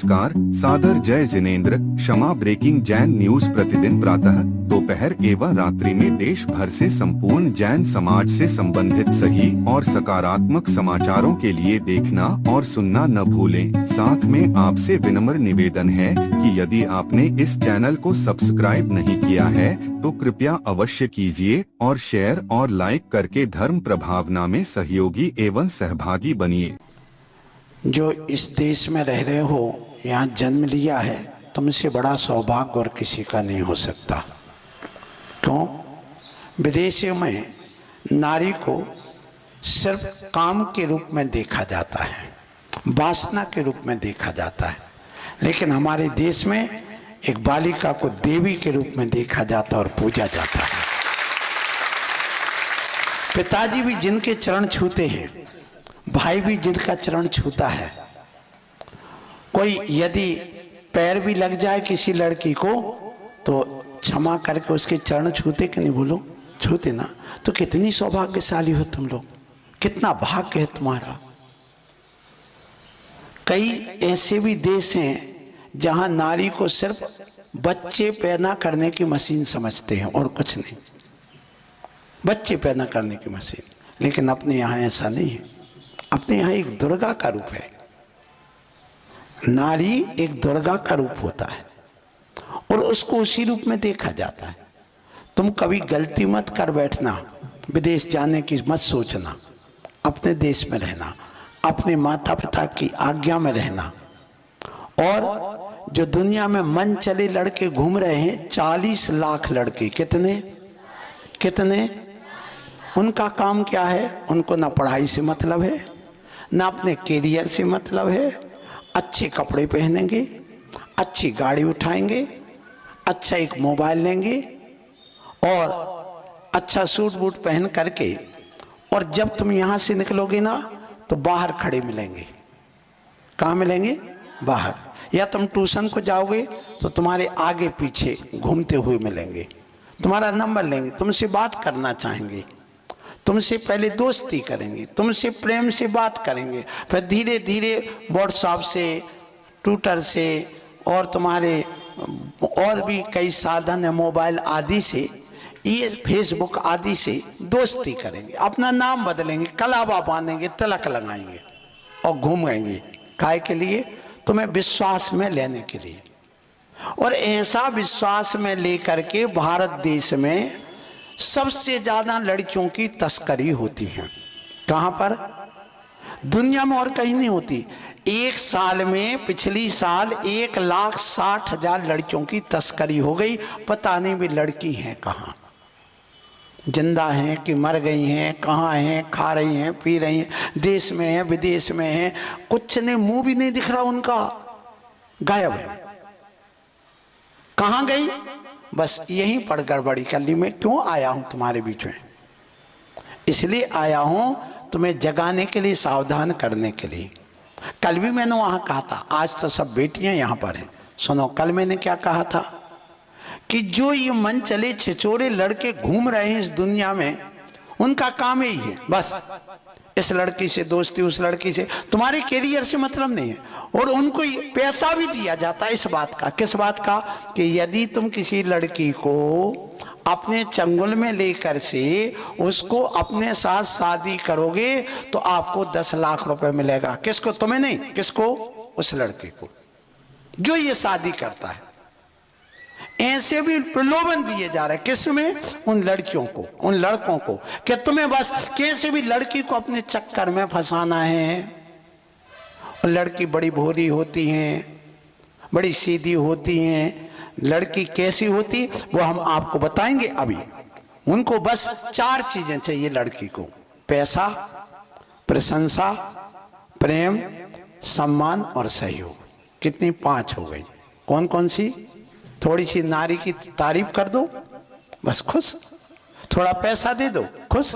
नमस्कार, सादर जय जिनेंद्र। क्षमा ब्रेकिंग जैन न्यूज प्रतिदिन प्रातः, दोपहर एवं रात्रि में देश भर से संपूर्ण जैन समाज से संबंधित सही और सकारात्मक समाचारों के लिए देखना और सुनना न भूलें। साथ में आपसे विनम्र निवेदन है कि यदि आपने इस चैनल को सब्सक्राइब नहीं किया है तो कृपया अवश्य कीजिए और शेयर और लाइक करके धर्म प्रभावना में सहयोगी एवं सहभागी बनिए। जो इस देश में रह रहे हो, यहाँ जन्म लिया है, तुमसे बड़ा सौभाग्य और किसी का नहीं हो सकता। क्यों? विदेशों में नारी को सिर्फ काम के रूप में देखा जाता है, वासना के रूप में देखा जाता है, लेकिन हमारे देश में एक बालिका को देवी के रूप में देखा जाता है और पूजा जाता है। पिताजी भी जिनके चरण छूते हैं, भाई भी जिनका चरण छूता है। कोई यदि पैर भी लग जाए किसी लड़की को तो क्षमा करके उसके चरण छूते कि नहीं? बोलो, छूते ना? तो कितनी सौभाग्यशाली हो तुम लोग, कितना भाग्य है तुम्हारा। कई ऐसे भी देश हैं जहां नारी को सिर्फ बच्चे पैदा करने की मशीन समझते हैं और कुछ नहीं, बच्चे पैदा करने की मशीन। लेकिन अपने यहाँ ऐसा नहीं है। अपने यहाँ एक दुर्गा का रूप है। नारी एक दुर्गा का रूप होता है और उसको उसी रूप में देखा जाता है। तुम कभी गलती मत कर बैठना, विदेश जाने की मत सोचना, अपने देश में रहना, अपने माता पिता की आज्ञा में रहना। और जो दुनिया में मन चले लड़के घूम रहे हैं, 40 लाख लड़के, कितने उनका काम क्या है? उनको ना पढ़ाई से मतलब है, ना अपने कैरियर से मतलब है। अच्छे कपड़े पहनेंगे, अच्छी गाड़ी उठाएंगे, अच्छा एक मोबाइल लेंगे और अच्छा सूट बूट पहन करके, और जब तुम यहाँ से निकलोगे ना तो बाहर खड़े मिलेंगे। कहाँ मिलेंगे? बाहर। या तुम ट्यूशन को जाओगे तो तुम्हारे आगे पीछे घूमते हुए मिलेंगे, तुम्हारा नंबर लेंगे, तुमसे बात करना चाहेंगे, तुमसे पहले दोस्ती करेंगे, तुमसे प्रेम से बात करेंगे, फिर धीरे धीरे व्हाट्सएप से, ट्विटर से और तुम्हारे और भी कई साधन है, मोबाइल आदि से, ये फेसबुक आदि से दोस्ती करेंगे, अपना नाम बदलेंगे, कलावा बांधेंगे, तिलक लगाएंगे और घूमेंगे। काय के लिए? तुम्हें विश्वास में लेने के लिए। और ऐसा विश्वास में लेकर के भारत देश में सबसे ज्यादा लड़कियों की तस्करी होती है। कहां पर? दुनिया में और कहीं नहीं होती। एक साल में, पिछली साल 1,60,000 लड़कियों की तस्करी हो गई। पता नहीं भी लड़की हैं कहां, जिंदा हैं कि मर गई हैं, कहां हैं, खा रही हैं, पी रही हैं, देश में हैं, विदेश में हैं, कुछ नहीं, मुंह भी नहीं दिख रहा उनका, गायब है। कहां गई? बस यहीं पर गड़बड़ी कर ली। मैं क्यों आया हूं तुम्हारे बीच में? इसलिए आया हूं तुम्हें जगाने के लिए, सावधान करने के लिए। कल भी मैंने वहां कहा था, आज तो सब बेटियां यहां पर हैं। सुनो, कल मैंने क्या कहा था कि जो ये मन चले छिचोरे लड़के घूम रहे हैं इस दुनिया में, उनका काम ही है बस इस लड़की से दोस्ती, उस लड़की से, तुम्हारे कैरियर से मतलब नहीं है। और उनको पैसा भी दिया जाता है इस बात का। किस बात का? कि यदि तुम किसी लड़की को अपने चंगुल में लेकर से उसको अपने साथ शादी करोगे तो आपको 10 लाख रुपए मिलेगा। किसको? तुम्हें नहीं, किसको? उस लड़के को जो ये शादी करता है। ऐसे भी प्रलोभन दिए जा रहे हैं। किसमें? उन लड़कियों को, उन लड़कों को, कि तुम्हें बस कैसे भी लड़की को अपने चक्कर में फंसाना है। लड़की बड़ी भोली होती हैं, बड़ी सीधी होती हैं। लड़की कैसी होती वो हम आपको बताएंगे अभी। उनको बस 4 चीजें चाहिए लड़की को: पैसा, प्रशंसा, प्रेम, सम्मान और सहयोग। कितनी? 5 हो गई। कौन कौन सी? थोड़ी सी नारी की तारीफ कर दो, बस खुश। थोड़ा पैसा दे दो, खुश।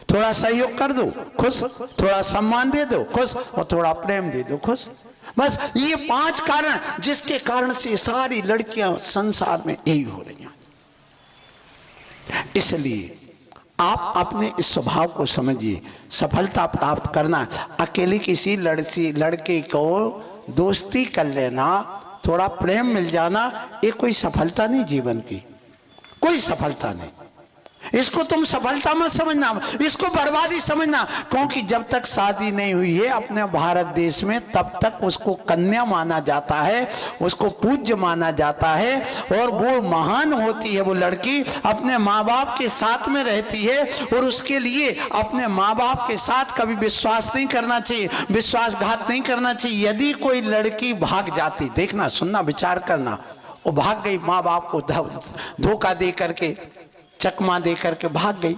थोड़ा सहयोग कर दो, खुश। थोड़ा सम्मान दे दो, खुश। और थोड़ा प्रेम दे दो, खुश। बस ये 5 कारण, जिसके कारण से सारी लड़कियां संसार में यही हो रही हैं। इसलिए आप अपने इस स्वभाव को समझिए। सफलता प्राप्त करना, अकेले किसी लड़के को दोस्ती कर लेना, थोड़ा प्रेम मिल जाना, ये कोई सफलता नहीं जीवन की, कोई सफलता नहीं। इसको तुम सफलता मत समझना, इसको बर्बादी समझना। क्योंकि जब तक शादी नहीं हुई है अपने भारत देश में, तब तक उसको कन्या माना जाता है, उसको पूज्य माना जाता है, और वो महान होती है वो लड़की, अपने माँ बाप के साथ में रहती है, और उसके लिए अपने माँ बाप के साथ कभी विश्वास नहीं करना चाहिए, विश्वासघात नहीं करना चाहिए। यदि कोई लड़की भाग जाती, देखना, सुनना, विचार करना, वो भाग गई, माँ बाप को धोखा दे करके, चकमा दे करके भाग गई।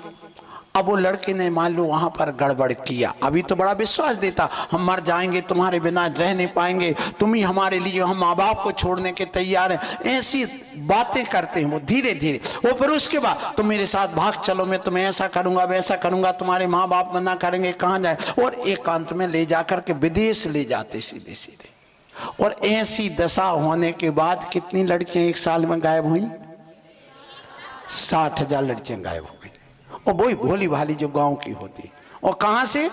अब वो लड़के ने मान लो वहां पर गड़बड़ किया, अभी तो बड़ा विश्वास देता, हम मर जाएंगे, तुम्हारे बिना रह नहीं पाएंगे, तुम ही हमारे लिए, हम माँ बाप को छोड़ने के तैयार हैं, ऐसी बातें करते हैं वो धीरे धीरे। वो फिर उसके बाद तुम मेरे साथ भाग चलो, मैं तुम्हें ऐसा करूंगा वैसा करूंगा, तुम्हारे माँ बाप मना करेंगे, कहाँ जाए, और एकांत में ले जाकर के विदेश ले जाते सीधे सीधे। और ऐसी दशा होने के बाद कितनी लड़कियां एक साल में गायब हुई? 60,000 लड़कियां गायब हो गई। और वही भोली भाली जो गांव की होती, और कहां से?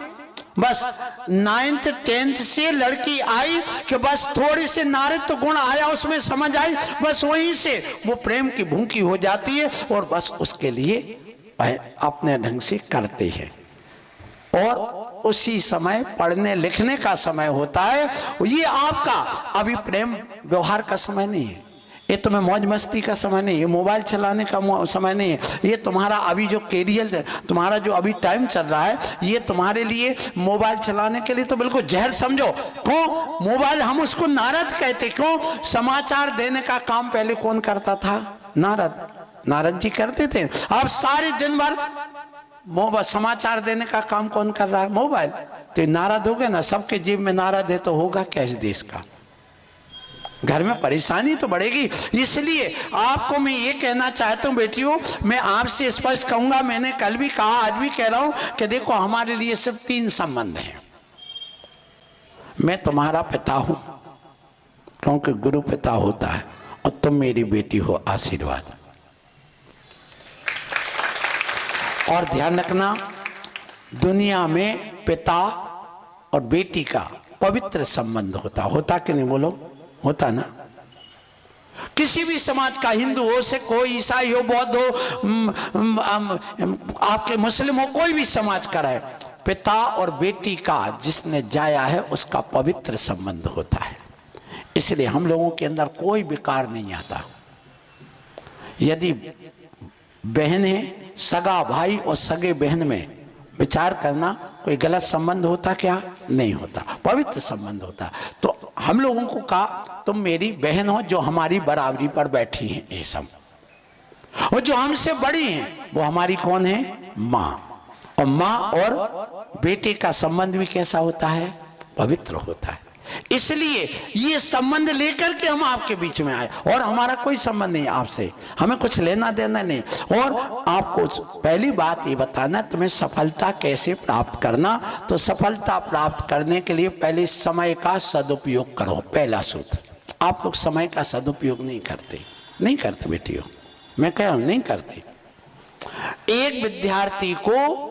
बस 9th 10th से लड़की आई कि बस थोड़ी से नारद गुण आया उसमें, समझ आई, बस वहीं से वो प्रेम की भूखी हो जाती है, और बस उसके लिए अपने ढंग से करते हैं। और उसी समय पढ़ने लिखने का समय होता है। ये आपका अभी प्रेम व्यवहार का समय नहीं है, ये तुम्हें मौज मस्ती का समय नहीं है, मोबाइल चलाने का समय नहीं है, ये तुम्हारा अभी जो कैरियर, तुम्हारा जो अभी टाइम चल रहा है, ये तुम्हारे लिए नारद चलाने के लिए तो बिल्कुल जहर समझो। क्यों? मोबाइल हम उसको नारद कहते, क्यों? समाचार देने का काम पहले कौन करता था? नारद जी करते थे। अब सारे दिन भर मोबाइल, समाचार देने का काम कौन कर रहा है? मोबाइल। तो नारद हो गए ना, सबके जेब में नारद है, तो होगा क्या इस देश का? घर में परेशानी तो बढ़ेगी। इसलिए आपको मैं ये कहना चाहता हूँ बेटियों, मैं आपसे स्पष्ट कहूंगा, मैंने कल भी कहा, आज भी कह रहा हूं कि देखो, हमारे लिए सिर्फ 3 संबंध हैं। मैं तुम्हारा पिता हूं, क्योंकि गुरु पिता होता है, और तुम मेरी बेटी हो, आशीर्वाद। और ध्यान रखना, दुनिया में पिता और बेटी का पवित्र संबंध होता कि नहीं? बोलो, होता ना? किसी भी समाज का, हिंदू हो, सिख हो, ईसाई हो, बौद्ध हो, आपके मुस्लिम हो, कोई भी समाज का रहे, पिता और बेटी का जिसने जाया है उसका पवित्र संबंध होता है। इसलिए हम लोगों के अंदर कोई विकार नहीं आता। यदि बहन है, सगा भाई और सगे बहन में विचार करना, कोई गलत संबंध होता क्या? नहीं होता, पवित्र संबंध होता। तो हम लोगों को कहा, तुम मेरी बहन हो जो हमारी बराबरी पर बैठी हैं, ये सब, और जो हमसे बड़ी हैं वो हमारी कौन है? माँ। और माँ और बेटे का संबंध भी कैसा होता है? पवित्र होता है। इसलिए ये संबंध लेकर के हम आपके बीच में आए, और हमारा कोई संबंध नहीं आपसे, हमें कुछ लेना देना नहीं। और आपको पहली बात ये बताना, तुम्हें सफलता कैसे प्राप्त करना, तो सफलता प्राप्त करने के लिए पहले समय का सदुपयोग करो। पहला सूत्र, आप लोग समय का सदुपयोग नहीं करते बेटियों, मैं कह रहा हूं नहीं करते। एक विद्यार्थी को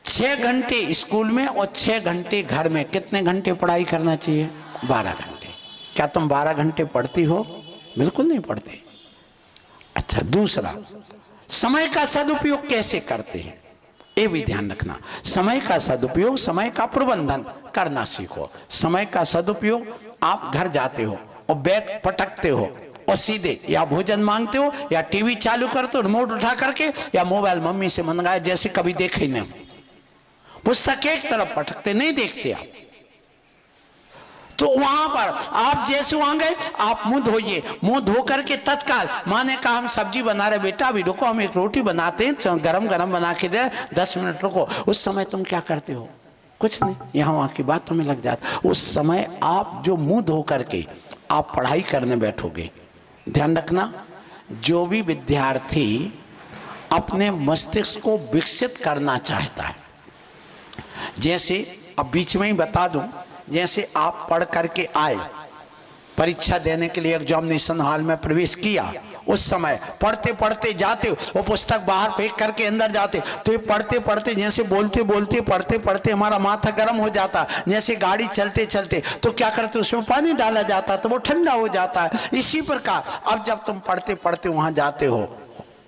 6 घंटे स्कूल में और 6 घंटे घर में, कितने घंटे पढ़ाई करना चाहिए? 12 घंटे। क्या तुम 12 घंटे पढ़ती हो? बिल्कुल नहीं पढ़ती। अच्छा, दूसरा, समय का सदुपयोग कैसे करते हैं, ये भी ध्यान रखना। समय का सदुपयोग, समय का प्रबंधन करना सीखो। समय का सदुपयोग, आप घर जाते हो और बैग पटकते हो और सीधे या भोजन मांगते हो, या टीवी चालू करते हो रिमोट उठा करके, या मोबाइल मम्मी से मंगाए जैसे कभी देखे नहीं, पुस्तक एक तरफ पटकते नहीं देखते आप। तो वहां पर आप जैसे वहां गए, आप मुंह धोइए, मुंह धो करके तत्काल, माने कहा हम सब्जी बना रहे, बेटा अभी रुको, हम एक रोटी बनाते हैं, तो गरम गरम बना के दे, 10 मिनट रुको। उस समय तुम क्या करते हो? कुछ नहीं, यहाँ वहां की बात तुम्हें लग जाती। उस समय आप जो मुंह धो करके आप पढ़ाई करने बैठोगे, ध्यान रखना, जो भी विद्यार्थी अपने मस्तिष्क को विकसित करना चाहता है, जैसे अब बीच में ही बता दूं, जैसे आप पढ़ करके आए परीक्षा देने के लिए एग्जामिनेशन हॉल में प्रवेश किया, उस समय पढ़ते पढ़ते जाते वो पुस्तक बाहर फेंक करके अंदर जाते, तो ये पढ़ते पढ़ते जैसे बोलते बोलते पढ़ते पढ़ते हमारा माथा गर्म हो जाता, जैसे गाड़ी चलते चलते तो क्या करते उसमें पानी डाला जाता तो वो ठंडा हो जाता है। इसी प्रकार अब जब तुम पढ़ते पढ़ते वहां जाते हो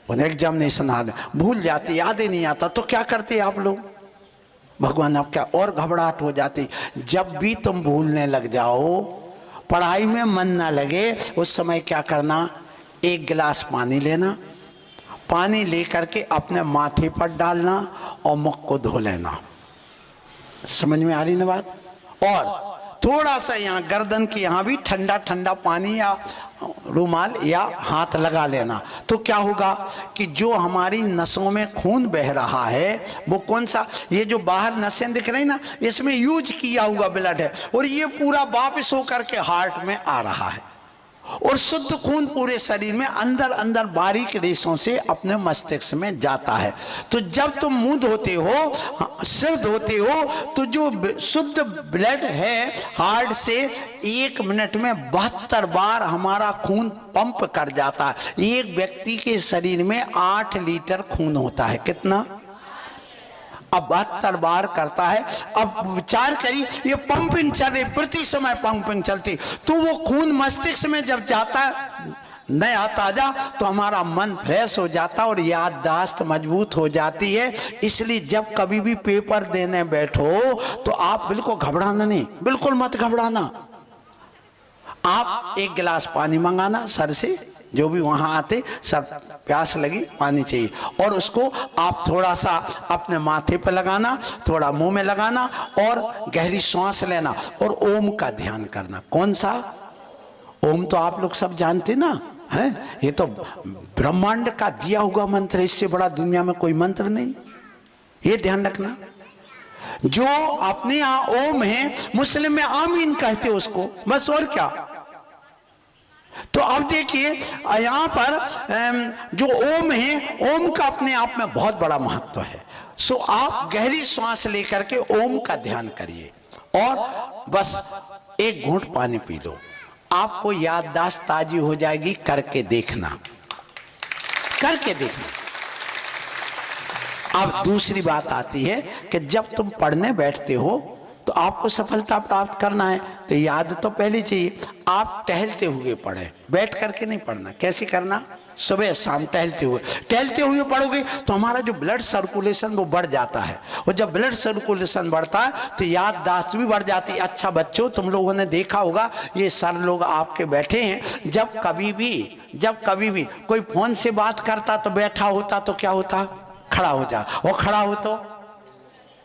एग्जामिनेशन हॉल, भूल जाते, याद ही नहीं आता, तो क्या करते आप लोग? भगवान आप क्या और घबराहट हो जाती। जब भी तुम भूलने लग जाओ, पढ़ाई में मन ना लगे, उस समय क्या करना, एक गिलास पानी लेना, पानी लेकर के अपने माथे पर डालना और मुख को धो लेना। समझ में आ रही ना बात? और थोड़ा सा यहाँ गर्दन के यहाँ भी ठंडा ठंडा पानी या रुमाल या हाथ लगा लेना। तो क्या होगा कि जो हमारी नसों में खून बह रहा है वो कौन सा, ये जो बाहर नसें दिख रही ना, इसमें यूज किया हुआ ब्लड है और ये पूरा वापस होकर के हार्ट में आ रहा है और शुद्ध खून पूरे शरीर में अंदर अंदर बारीक रेशों से अपने मस्तिष्क में जाता है। तो जब तुम मुंह धोते हो, सिर धोते हो, तो जो शुद्ध ब्लड है हार्ट से 1 मिनट में 72 बार हमारा खून पंप कर जाता है। एक व्यक्ति के शरीर में 8 लीटर खून होता है। कितना? अब 72 बार करता है। अब विचार करिए, ये पंपिंग चले, प्रति समय पंपिंग चलती, तो वो खून मस्तिष्क में जब जाता है नया ताजा, तो हमारा मन फ्रेश हो जाता और याददाश्त मजबूत हो जाती है। इसलिए जब कभी भी पेपर देने बैठो तो आप बिल्कुल घबराना नहीं, बिल्कुल मत घबराना। आप एक गिलास पानी मंगाना सर से, जो भी वहां आते, सर प्यास लगी, पानी चाहिए, और उसको आप थोड़ा सा अपने माथे पे लगाना, थोड़ा मुंह में लगाना और गहरी सांस लेना और ओम का ध्यान करना। कौन सा ओम? तो आप लोग सब जानते ना है, ये तो ब्रह्मांड का दिया हुआ मंत्र है, इससे बड़ा दुनिया में कोई मंत्र नहीं। ये ध्यान रखना। जो अपने यहाँ ओम है, मुस्लिम में आमीन कहते उसको, बस, और क्या। तो अब देखिए यहाँ पर जो ओम है, ओम का अपने आप में बहुत बड़ा महत्व है। सो आप गहरी सांस लेकर के ओम का ध्यान करिए और बस एक घूंट पानी पी लो, आपको याददाश्त ताजी हो जाएगी। करके देखना, करके देखना। अब दूसरी बात आती है कि जब तुम पढ़ने बैठते हो तो आपको सफलता प्राप्त करना है तो याद तो पहले चाहिए। आप टहलते हुए पढ़े, बैठ करके नहीं पढ़ना। कैसे करना? सुबह शाम टहलते हुए पढ़ोगे तो हमारा जो ब्लड सर्कुलेशन वो बढ़ जाता है, और जब ब्लड सर्कुलेशन बढ़ता है तो याददाश्त भी बढ़ जाती है। अच्छा बच्चों, तुम लोगों ने देखा होगा, ये सर लोग आपके बैठे हैं, जब कभी भी कोई फोन से बात करता तो बैठा होता तो क्या होता? खड़ा हो जा, और खड़ा हो तो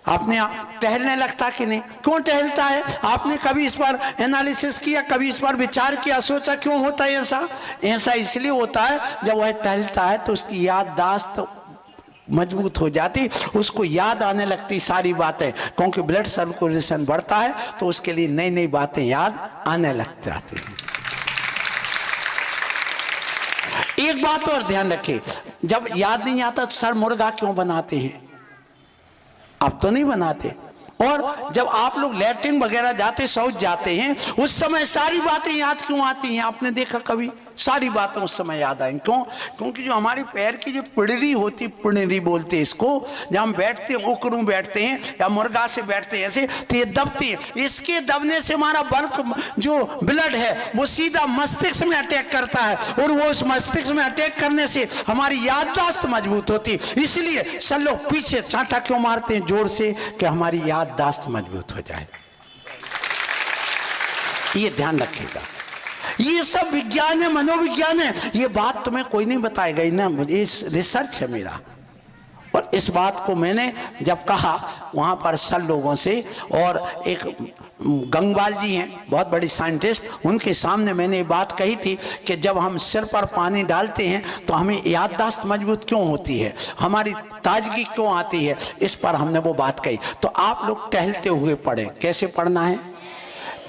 अपने आप टहलने लगता कि नहीं? क्यों टहलता है? आपने कभी इस पर एनालिसिस किया, कभी इस पर विचार किया, सोचा क्यों होता है ऐसा? ऐसा इसलिए होता है, जब वह टहलता है तो उसकी याददाश्त मजबूत हो जाती, उसको याद आने लगती सारी बातें, क्योंकि ब्लड सर्कुलेशन बढ़ता है तो उसके लिए नई नई बातें याद आने लग जाती हैं। एक बात और ध्यान रखिए, जब याद नहीं आता तो सर मुर्गा क्यों बनाते हैं? अब तो नहीं बनाते। और जब आप लोग लैट्रिन वगैरह जाते, शौच जाते हैं, उस समय सारी बातें याद क्यों आती हैं? आपने देखा कभी? सारी बातें उस समय याद आएंगी। क्यों? क्योंकि जो हमारी पैर की जो पिड़री होती, पिड़री बोलते हैं इसको, जब हम बैठते हैं, उकड़ू बैठते हैं या मुर्गा से बैठते हैं ऐसे, तो ये दबती है। इसके दबने से हमारा जो ब्लड है वो सीधा मस्तिष्क में अटैक करता है, और वो उस मस्तिष्क में अटैक करने से हमारी याददाश्त मजबूत होती है। इसलिए सब लोग पीछे चांटा क्यों मारते हैं जोर से? कि हमारी याददाश्त मजबूत हो जाए। ये ध्यान रखिएगा। ये सब विज्ञान है, मनोविज्ञान है, ये बात तुम्हें कोई नहीं बताएगा ना, ये रिसर्च है मेरा। और इस बात को मैंने जब कहा वहां पर सब लोगों से, और एक गंगवाल जी हैं बहुत बड़ी साइंटिस्ट, उनके सामने मैंने ये बात कही थी कि जब हम सिर पर पानी डालते हैं तो हमें याददाश्त मजबूत क्यों होती है, हमारी ताजगी क्यों आती है, इस पर हमने वो बात कही। तो आप लोग टहलते हुए पढ़ें। कैसे पढ़ना है?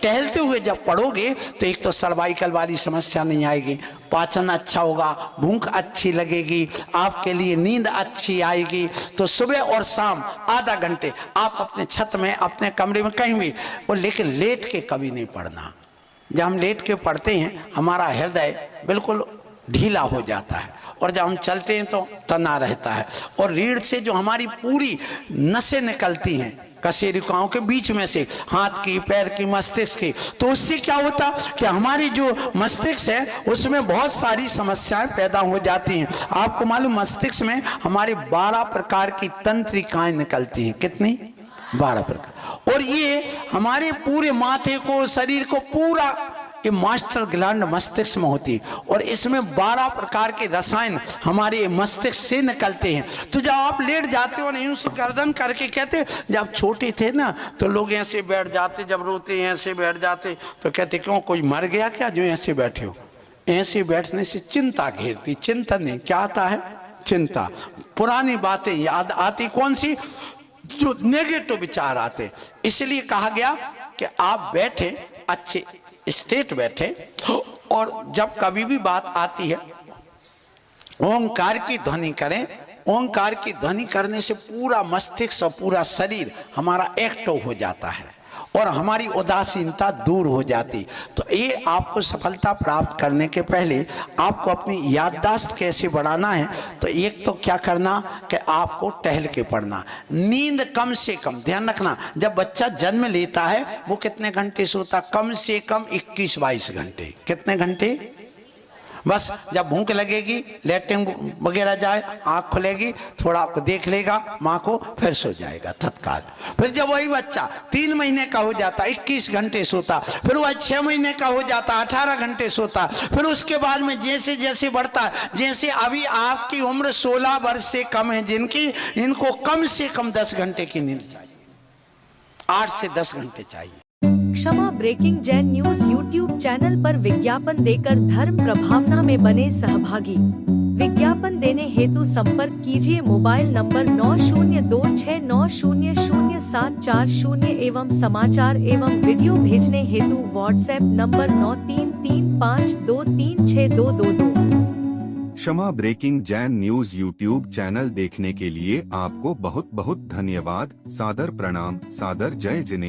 टहलते हुए जब पढ़ोगे तो एक तो सर्वाइकल वाली समस्या नहीं आएगी, पाचन अच्छा होगा, भूख अच्छी लगेगी, आपके लिए नींद अच्छी आएगी। तो सुबह और शाम आधा घंटे आप अपने छत में, अपने कमरे में, कहीं भी, और लेकिन लेट के कभी नहीं पढ़ना। जब हम लेट के पढ़ते हैं हमारा हृदय बिल्कुल ढीला हो जाता है, और जब हम चलते हैं तो तना रहता है, और रीढ़ से जो हमारी पूरी नसें निकलती हैं कशेरुकाओं के बीच में से, हाथ की, पैर की, मस्तिष्क की, तो उससे क्या होता कि हमारी जो मस्तिष्क है उसमें बहुत सारी समस्याएं पैदा हो जाती हैं। आपको मालूम मस्तिष्क में हमारे 12 प्रकार की तंत्रिकाएं निकलती हैं। कितनी? 12 प्रकार। और ये हमारे पूरे माथे को, शरीर को पूरा, ये मास्टर ग्लैंड मस्तिष्क में होती है, और इसमें 12 प्रकार के रसायन हमारे मस्तिष्क से निकलते हैं। तो जब आप लेट जाते हो ना, यूं से गर्दन करके कहते, जब छोटे थे ना तो लोग ऐसे बैठ जाते, जब रोते हैं ऐसे बैठ जाते, तो कहते क्यों कोई मर गया क्या जो ऐसे बैठे हो? ऐसे बैठने से चिंता घेरती। चिंता नहीं, क्या आता है? चिंता। पुरानी बातें याद आती, कौन सी? जो नेगेटिव विचार आते। इसलिए कहा गया कि आप बैठे, अच्छे स्ट्रेट बैठे, और जब कभी भी बात आती है ओंकार की ध्वनि करें। ओंकार की ध्वनि करने से पूरा मस्तिष्क और पूरा शरीर हमारा एक्टिव हो जाता है और हमारी उदासीनता दूर हो जाती। तो ये आपको सफलता प्राप्त करने के पहले आपको अपनी याददाश्त कैसे बढ़ाना है, तो एक तो क्या करना कि आपको टहल के पढ़ना। नींद कम से कम, ध्यान रखना, जब बच्चा जन्म लेता है वो कितने घंटे सोता? कम से कम 21-22 घंटे। कितने घंटे? बस जब भूख लगेगी, लेटरिन वगैरह जाए, आँख खुलेगी, थोड़ा आपको देख लेगा माँ को, फिर सो जाएगा तत्काल। फिर जब वही बच्चा 3 महीने का हो जाता 21 घंटे सोता, फिर वह 6 महीने का हो जाता 18 घंटे सोता, फिर उसके बाद में जैसे जैसे बढ़ता, जैसे अभी आपकी उम्र 16 वर्ष से कम है जिनकी, इनको कम से कम 10 घंटे की नींद चाहिए, 8 से 10 घंटे चाहिए। क्षमा breaking Jain news YouTube channel पर विज्ञापन देकर धर्म प्रभावना में बने सहभागी। विज्ञापन देने हेतु संपर्क कीजिए मोबाइल नंबर 902690000740 एवं समाचार एवं वीडियो भेजने हेतु व्हाट्सएप नंबर 9335236222। क्षमा breaking Jain news YouTube channel देखने के लिए आपको बहुत बहुत धन्यवाद। सादर प्रणाम, सादर जय जिनेंद्र।